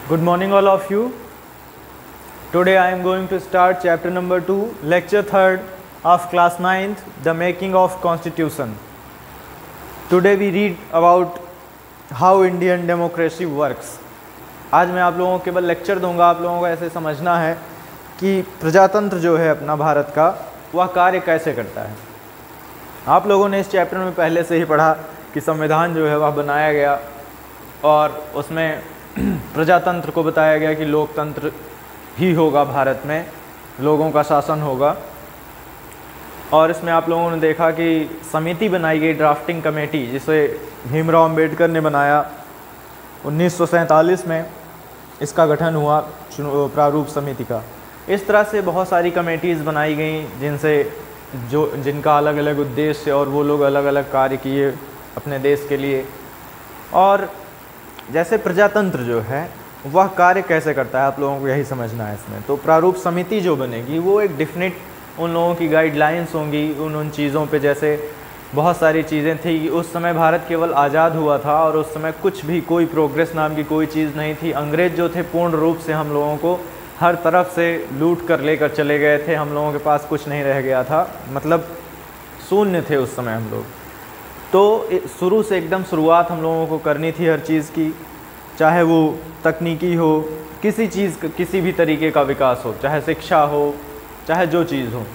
Good morning all of you. Today I am going to start chapter number 2, lecture 3rd of class 9th, the making of constitution. Today we read about how Indian democracy works. आज मैं आप लोगों को केवल lecture दूंगा, आप लोगों को ऐसे समझना है कि प्रजातंत्र जो है अपना भारत का वह कार्य कैसे करता है। आप लोगों ने इस चैप्टर में पहले से ही पढ़ा कि संविधान जो है वह बनाया गया और उसमें प्रजातंत्र को बताया गया कि लोकतंत्र ही होगा, भारत में लोगों का शासन होगा। और इसमें आप लोगों ने देखा कि समिति बनाई गई, ड्राफ्टिंग कमेटी, जिसे भीमराव अंबेडकर ने बनाया 1947 में। इसका गठन हुआ प्रारूप समिति का। इस तरह से बहुत सारी कमेटीज़ बनाई गई जिनका अलग अलग उद्देश्य और वो लोग अलग अलग कार्य किए अपने देश के लिए। और जैसे प्रजातंत्र जो है वह कार्य कैसे करता है, आप लोगों को यही समझना है इसमें। तो प्रारूप समिति जो बनेगी वो एक डिफिनिट उन लोगों की गाइडलाइंस होंगी उन चीज़ों पे। जैसे बहुत सारी चीज़ें थी कि उस समय भारत केवल आज़ाद हुआ था और उस समय कुछ भी कोई प्रोग्रेस नाम की कोई चीज़ नहीं थी। अंग्रेज़ जो थे पूर्ण रूप से हम लोगों को हर तरफ से लूट कर लेकर चले गए थे। हम लोगों के पास कुछ नहीं रह गया था, मतलब शून्य थे उस समय हम लोग। तो शुरू से एकदम शुरुआत हम लोगों को करनी थी हर चीज़ की, चाहे वो तकनीकी हो, किसी चीज़ किसी भी तरीके का विकास हो, चाहे शिक्षा हो, चाहे जो चीज़ हो।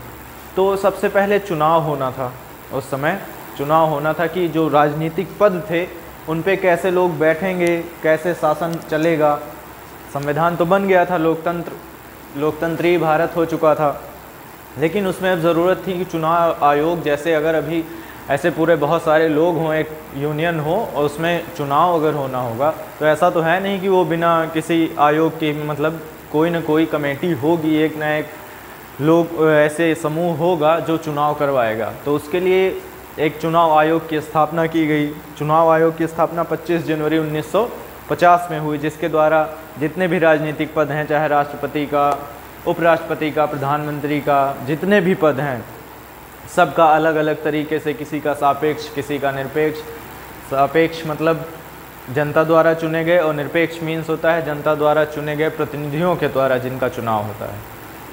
तो सबसे पहले चुनाव होना था। उस समय चुनाव होना था कि जो राजनीतिक पद थे उन पे कैसे लोग बैठेंगे, कैसे शासन चलेगा। संविधान तो बन गया था, लोकतंत्री भारत हो चुका था, लेकिन उसमें अब ज़रूरत थी कि चुनाव आयोग, जैसे अगर अभी ऐसे पूरे बहुत सारे लोग हों, एक यूनियन हो और उसमें चुनाव अगर होना होगा, तो ऐसा तो है नहीं कि वो बिना किसी आयोग के, मतलब कोई ना कोई कमेटी होगी, एक ना एक लोग ऐसे समूह होगा जो चुनाव करवाएगा। तो उसके लिए एक चुनाव आयोग की स्थापना की गई। चुनाव आयोग की स्थापना 25 जनवरी 1950 में हुई, जिसके द्वारा जितने भी राजनीतिक पद हैं, चाहे राष्ट्रपति का, उपराष्ट्रपति का, प्रधानमंत्री का, जितने भी पद हैं सबका अलग अलग तरीके से, किसी का सापेक्ष, किसी का निरपेक्ष। सापेक्ष मतलब जनता द्वारा चुने गए और निरपेक्ष मीन्स होता है जनता द्वारा चुने गए प्रतिनिधियों के द्वारा जिनका चुनाव होता है,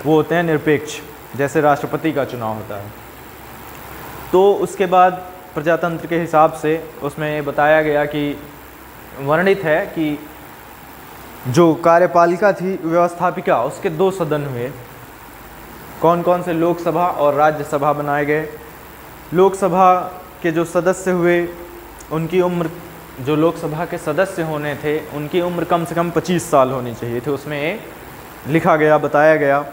वो होते हैं निरपेक्ष, जैसे राष्ट्रपति का चुनाव होता है। तो उसके बाद प्रजातंत्र के हिसाब से उसमें ये बताया गया कि वर्णित है कि जो कार्यपालिका थी, व्यवस्थापिका, उसके 2 सदन हुए। कौन कौन से? लोकसभा और राज्यसभा बनाए गए। लोकसभा के जो सदस्य हुए उनकी उम्र, जो लोकसभा के सदस्य होने थे उनकी उम्र कम से कम 25 साल होनी चाहिए थी, उसमें ये लिखा गया, बताया गया।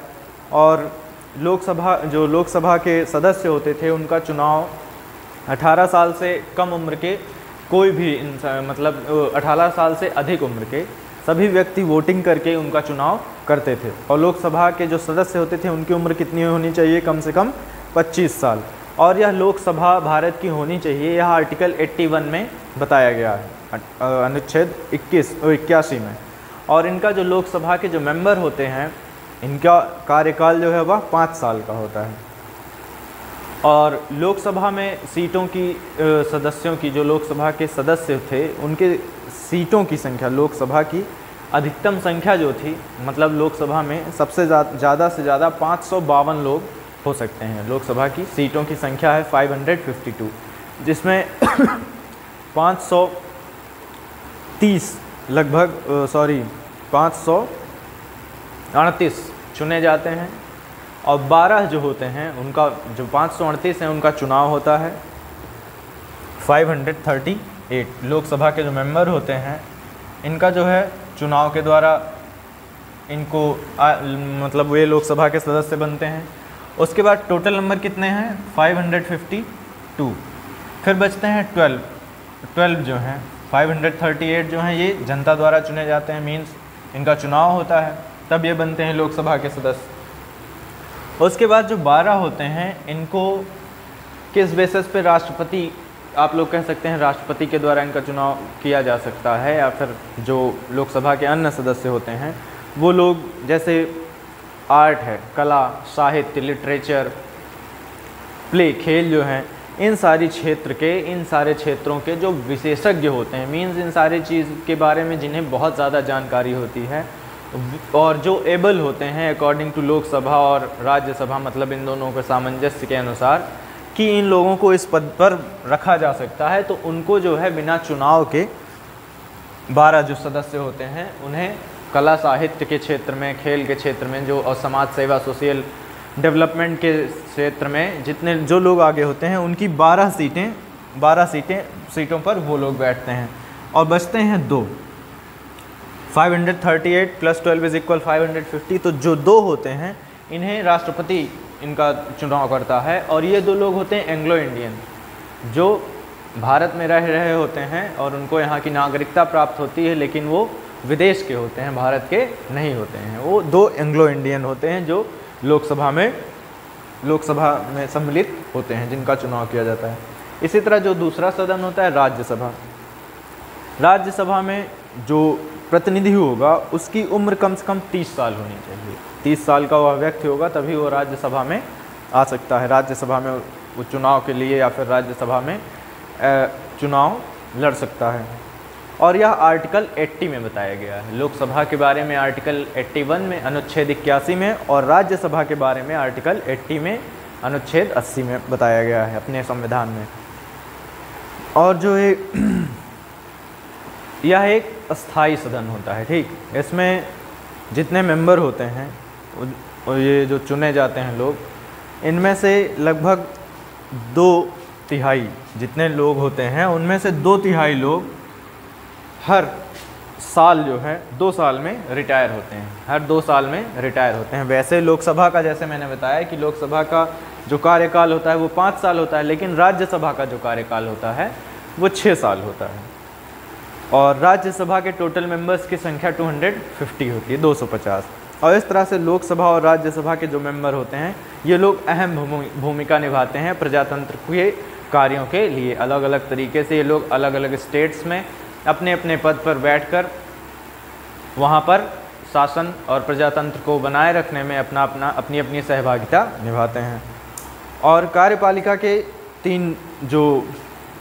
और लोकसभा के सदस्य होते थे उनका चुनाव 18 साल से कम उम्र के कोई भी इंसान, मतलब 18 साल से अधिक उम्र के सभी व्यक्ति वोटिंग करके उनका चुनाव करते थे। और लोकसभा के जो सदस्य होते थे उनकी उम्र कितनी होनी चाहिए? कम से कम 25 साल। और यह लोकसभा भारत की होनी चाहिए, यह आर्टिकल 81 में बताया गया है, अनुच्छेद 81 में। और इनका जो लोकसभा के जो मेंबर होते हैं, इनका कार्यकाल जो है वह 5 साल का होता है। और लोकसभा में सीटों की, सदस्यों की, जो लोकसभा के सदस्य थे उनके सीटों की संख्या, लोकसभा की अधिकतम संख्या जो थी, मतलब लोकसभा में सबसे ज़्यादा से ज़्यादा 552 लोग हो सकते हैं। लोकसभा की सीटों की संख्या है 552, जिसमें 538 चुने जाते हैं और 12 जो होते हैं उनका, जो 538 हैं उनका चुनाव होता है। 538 लोकसभा के जो मेंबर होते हैं इनका जो है चुनाव के द्वारा इनको मतलब वे लोकसभा के सदस्य बनते हैं। उसके बाद टोटल नंबर कितने हैं? 552। फिर बचते हैं 12 जो हैं। 538 जो हैं ये जनता द्वारा चुने जाते हैं, मीन्स इनका चुनाव होता है, तब ये बनते हैं लोकसभा के सदस्य। उसके बाद जो 12 होते हैं इनको किस बेसिस पे राष्ट्रपति, आप लोग कह सकते हैं राष्ट्रपति के द्वारा इनका चुनाव किया जा सकता है, या फिर जो लोकसभा के अन्य सदस्य होते हैं वो लोग, जैसे आर्ट है, कला, साहित्य, लिटरेचर, प्ले, खेल जो हैं, इन सारे क्षेत्रों के जो विशेषज्ञ होते हैं, मीन्स इन सारी चीज़ के बारे में जिन्हें बहुत ज़्यादा जानकारी होती है और जो एबल होते हैं अकॉर्डिंग टू लोकसभा और राज्यसभा, मतलब इन दोनों के सामंजस्य के अनुसार कि इन लोगों को इस पद पर रखा जा सकता है, तो उनको जो है बिना चुनाव के 12 जो सदस्य होते हैं उन्हें कला साहित्य के क्षेत्र में, खेल के क्षेत्र में जो और समाज सेवा, सोशल डेवलपमेंट के क्षेत्र में जितने जो लोग आगे होते हैं उनकी 12 सीटों पर वो लोग बैठते हैं और बचते हैं 2। 538 + 12 = 550। तो जो 2 होते हैं इन्हें राष्ट्रपति इनका चुनाव करता है और ये 2 लोग होते हैं एंग्लो इंडियन, जो भारत में रह रहे होते हैं और उनको यहाँ की नागरिकता प्राप्त होती है, लेकिन वो विदेश के होते हैं, भारत के नहीं होते हैं। वो 2 एंग्लो इंडियन होते हैं जो लोकसभा में सम्मिलित होते हैं, जिनका चुनाव किया जाता है। इसी तरह जो दूसरा सदन होता है राज्यसभा। राज्यसभा में जो प्रतिनिधि होगा उसकी उम्र कम से कम 30 साल होनी चाहिए। 30 साल का वह व्यक्ति होगा तभी वो राज्यसभा में आ सकता है, राज्यसभा में वो चुनाव के लिए या फिर राज्यसभा में चुनाव लड़ सकता है। और यह आर्टिकल 80 में बताया गया है। लोकसभा के बारे में आर्टिकल 81 में, अनुच्छेद 81 में, और राज्यसभा के बारे में आर्टिकल 80 में, अनुच्छेद 80 में बताया गया है अपने संविधान में। और जो यह एक अस्थाई सदन होता है, ठीक। इसमें जितने मेंबर होते हैं और ये जो चुने जाते हैं लोग, इनमें से लगभग 2/3 जितने लोग होते हैं उनमें से 2/3 लोग हर साल जो है 2 साल में रिटायर होते हैं, हर 2 साल में रिटायर होते हैं। वैसे लोकसभा का, जैसे मैंने बताया कि लोकसभा का जो कार्यकाल होता है वो 5 साल होता है, लेकिन राज्यसभा का जो कार्यकाल होता है वो 6 साल होता है। और राज्यसभा के टोटल मेंबर्स की संख्या 250 होती है, 250। और इस तरह से लोकसभा और राज्यसभा के जो मेंबर होते हैं ये लोग अहम भूमिका निभाते हैं प्रजातंत्र के कार्यों के लिए। अलग अलग तरीके से ये लोग अलग अलग स्टेट्स में अपने अपने पद पर बैठकर वहाँ पर शासन और प्रजातंत्र को बनाए रखने में अपनी अपनी सहभागिता निभाते हैं। और कार्यपालिका के 3 जो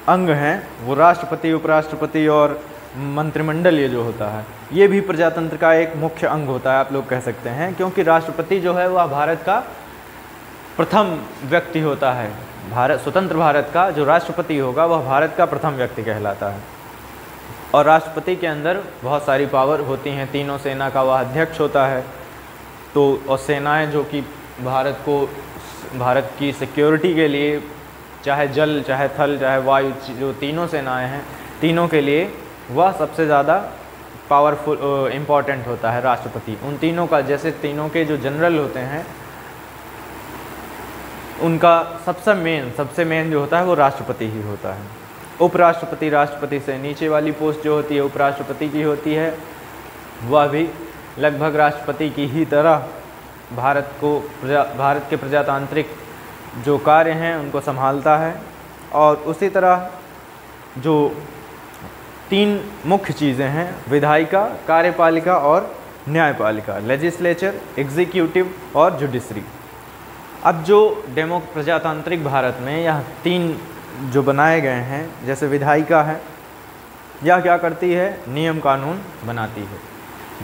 अंग हैं वो राष्ट्रपति, उपराष्ट्रपति और मंत्रिमंडल, ये जो होता है ये भी प्रजातंत्र का एक मुख्य अंग होता है, आप लोग कह सकते हैं, क्योंकि राष्ट्रपति जो है वह भारत का प्रथम व्यक्ति होता है। स्वतंत्र भारत का जो राष्ट्रपति होगा वह भारत का प्रथम व्यक्ति कहलाता है। और राष्ट्रपति के अंदर बहुत सारी पावर होती हैं, तीनों सेना का वह अध्यक्ष होता है। तो और सेनाएं जो कि भारत की सिक्योरिटी के लिए, चाहे जल, चाहे थल, चाहे वायु, जो तीनों सेनाएं हैं, तीनों के लिए वह सबसे ज़्यादा पावरफुल इम्पॉर्टेंट होता है राष्ट्रपति। उन तीनों का, जैसे तीनों के जो जनरल होते हैं उनका सबसे मेन जो होता है वो राष्ट्रपति ही होता है। उपराष्ट्रपति राष्ट्रपति से नीचे वाली पोस्ट जो होती है उपराष्ट्रपति की होती है, वह भी लगभग राष्ट्रपति की ही तरह भारत के प्रजातांत्रिक जो कार्य हैं उनको संभालता है। और उसी तरह जो 3 मुख्य चीज़ें हैं, विधायिका, कार्यपालिका और न्यायपालिका, लेजिस्लेचर, एग्जीक्यूटिव और जुडिशरी। अब जो प्रजातांत्रिक भारत में यह 3 जो बनाए गए हैं, जैसे विधायिका है, यह क्या करती है, नियम कानून बनाती है।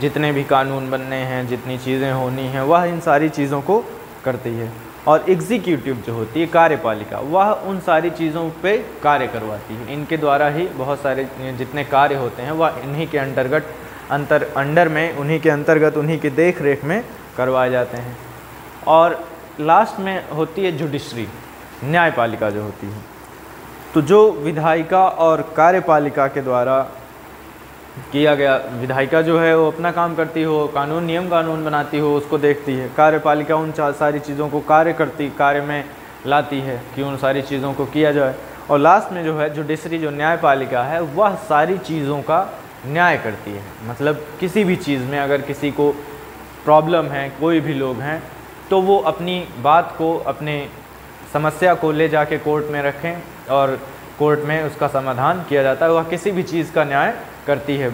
जितने भी कानून बनने हैं, जितनी चीज़ें होनी हैं, वह इन सारी चीज़ों को करती है। और एग्जीक्यूटिव जो होती है, कार्यपालिका, वह उन सारी चीज़ों पे कार्य करवाती है। इनके द्वारा ही बहुत सारे जितने कार्य होते हैं वह इन्हीं के अंतर्गत उन्हीं के देख रेख में करवाए जाते हैं। और लास्ट में होती है जुडिशरी, न्यायपालिका जो होती है। तो जो विधायिका और कार्यपालिका के द्वारा किया गया, विधायिका जो है वो अपना काम करती हो, नियम कानून बनाती हो, उसको देखती है। कार्यपालिका उन सारी चीज़ों को कार्य में लाती है कि उन सारी चीज़ों को किया जाए। और लास्ट में जो है जुडिशरी, जो न्यायपालिका है, वह सारी चीज़ों का न्याय करती है। मतलब किसी भी चीज़ में अगर किसी को प्रॉब्लम है, कोई भी लोग हैं, तो वो अपनी बात को, अपने समस्या को ले जाके कोर्ट में रखें और कोर्ट में उसका समाधान किया जाता है। वह किसी भी चीज़ का न्याय करती है।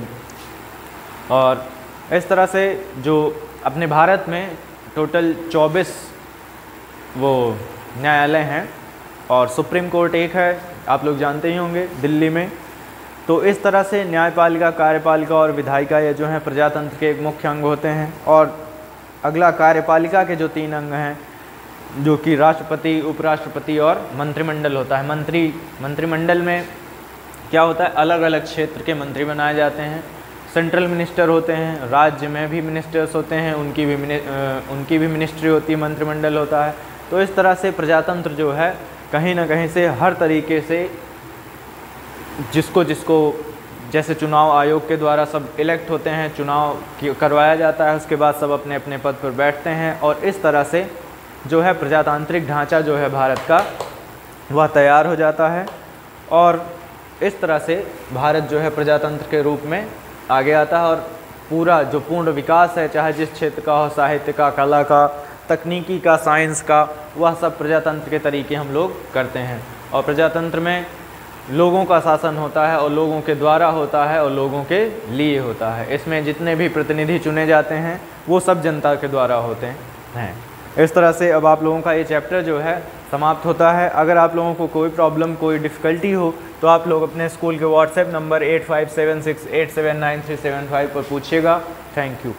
और इस तरह से जो अपने भारत में टोटल 24 वो न्यायालय हैं, और सुप्रीम कोर्ट एक है, आप लोग जानते ही होंगे, दिल्ली में। तो इस तरह से न्यायपालिका, कार्यपालिका और विधायिका ये जो हैं प्रजातंत्र के एक मुख्य अंग होते हैं। और अगला कार्यपालिका के जो 3 अंग हैं, जो कि राष्ट्रपति, उपराष्ट्रपति और मंत्रिमंडल होता है। मंत्रिमंडल में क्या होता है, अलग अलग क्षेत्र के मंत्री बनाए जाते हैं। सेंट्रल मिनिस्टर होते हैं, राज्य में भी मिनिस्टर्स होते हैं, उनकी भी मिनिस्ट्री होती है, मंत्रिमंडल होता है। तो इस तरह से प्रजातंत्र जो है कहीं ना कहीं से हर तरीके से जिसको जैसे चुनाव आयोग के द्वारा सब इलेक्ट होते हैं, चुनाव करवाया जाता है, उसके बाद सब अपने अपने पद पर बैठते हैं और इस तरह से जो है प्रजातांत्रिक ढांचा जो है भारत का वह तैयार हो जाता है। और इस तरह से भारत जो है प्रजातंत्र के रूप में आगे आता है और पूरा जो पूर्ण विकास है, चाहे जिस क्षेत्र का हो, साहित्य का, कला का, तकनीकी का, साइंस का, वह सब प्रजातंत्र के तरीके हम लोग करते हैं। और प्रजातंत्र में लोगों का शासन होता है और लोगों के द्वारा होता है और लोगों के लिए होता है। इसमें जितने भी प्रतिनिधि चुने जाते हैं वो सब जनता के द्वारा होते हैं। इस तरह से अब आप लोगों का ये चैप्टर जो है समाप्त होता है। अगर आप लोगों को कोई प्रॉब्लम, कोई डिफ़िकल्टी हो तो आप लोग अपने स्कूल के व्हाट्सएप नंबर 8576879375 पर पूछिएगा। Thank you.